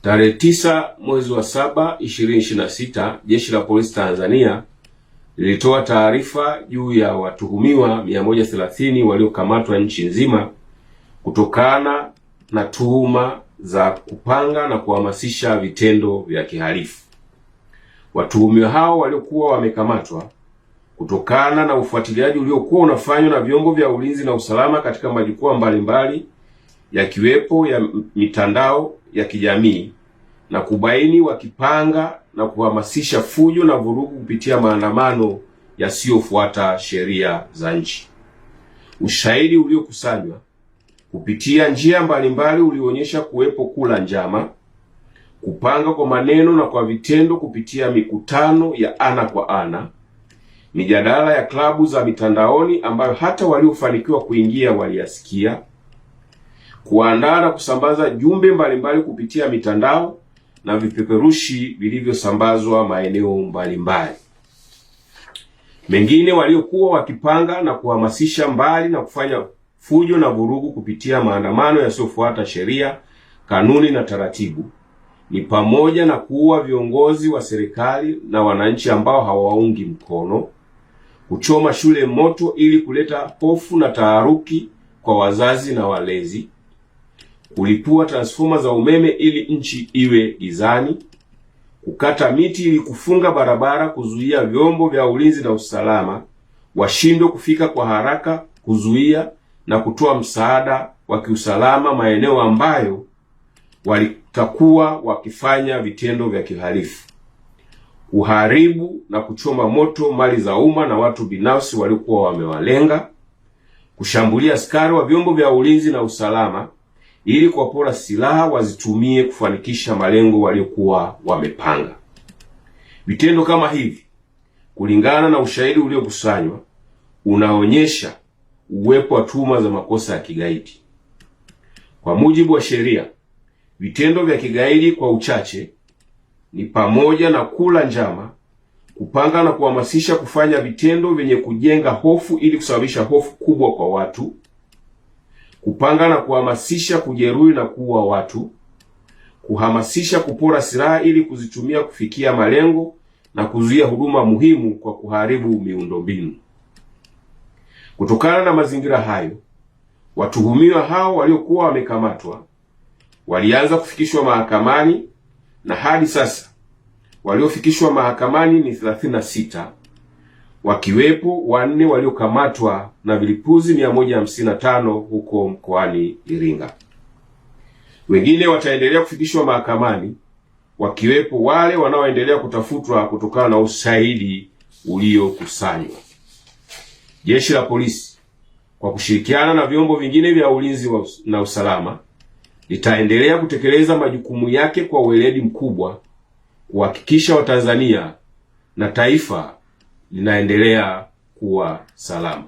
Tarehe 9 mwezi wa 7 2026, Jeshi la Polisi Tanzania lilitoa taarifa juu ya watuhumiwa 130 waliokamatwa nchi nzima kutokana na tuhuma za kupanga na kuhamasisha vitendo vya kihalifu. Watuhumiwa hao waliokuwa wamekamatwa kutokana na ufuatiliaji uliokuwa unafanywa na vyombo vya ulinzi na usalama katika majukwaa mbalimbali yakiwepo ya mitandao ya kijamii na kubaini wakipanga na kuhamasisha fujo na vurugu kupitia maandamano yasiyofuata sheria za nchi. Ushahidi uliokusanywa kupitia njia mbalimbali ulionyesha kuwepo kula njama, kupanga kwa maneno na kwa vitendo kupitia mikutano ya ana kwa ana, mijadala ya klabu za mitandaoni ambayo hata waliofanikiwa kuingia waliyasikia, kuandaa na kusambaza jumbe mbalimbali kupitia mitandao na vipeperushi vilivyosambazwa maeneo mbalimbali. Mengine waliokuwa wakipanga na kuhamasisha mbali na kufanya fujo na vurugu kupitia maandamano yasiyofuata sheria, kanuni na taratibu ni pamoja na kuua viongozi wa serikali na wananchi ambao hawaungi mkono, kuchoma shule moto ili kuleta hofu na taharuki kwa wazazi na walezi, kulipua transforma za umeme ili nchi iwe gizani, kukata miti ili kufunga barabara, kuzuia vyombo vya ulinzi na usalama washindwe kufika kwa haraka, kuzuia na kutoa msaada wa kiusalama maeneo ambayo walitakuwa wakifanya vitendo vya kihalifu, kuharibu na kuchoma moto mali za umma na watu binafsi waliokuwa wamewalenga, kushambulia askari wa vyombo vya ulinzi na usalama ili kuwapora silaha wazitumie kufanikisha malengo waliokuwa wamepanga. Vitendo kama hivi, kulingana na ushahidi uliokusanywa, unaonyesha uwepo wa tuhuma za makosa ya kigaidi. Kwa mujibu wa sheria, vitendo vya kigaidi kwa uchache ni pamoja na kula njama, kupanga na kuhamasisha kufanya vitendo vyenye kujenga hofu ili kusababisha hofu kubwa kwa watu, kupanga na kuhamasisha kujeruhi na kuua watu, kuhamasisha kupora silaha ili kuzitumia kufikia malengo na kuzuia huduma muhimu kwa kuharibu miundombinu. Kutokana na mazingira hayo, watuhumiwa hao waliokuwa wamekamatwa walianza kufikishwa mahakamani na hadi sasa waliofikishwa mahakamani ni 36, wakiwepo 4 waliokamatwa na vilipuzi 155 huko mkoani Iringa. Wengine wataendelea kufikishwa mahakamani, wakiwepo wale wanaoendelea kutafutwa kutokana na ushahidi uliokusanywa. Jeshi la Polisi kwa kushirikiana na vyombo vingine vya ulinzi na usalama litaendelea kutekeleza majukumu yake kwa weledi mkubwa kuhakikisha Watanzania na taifa linaendelea kuwa salama.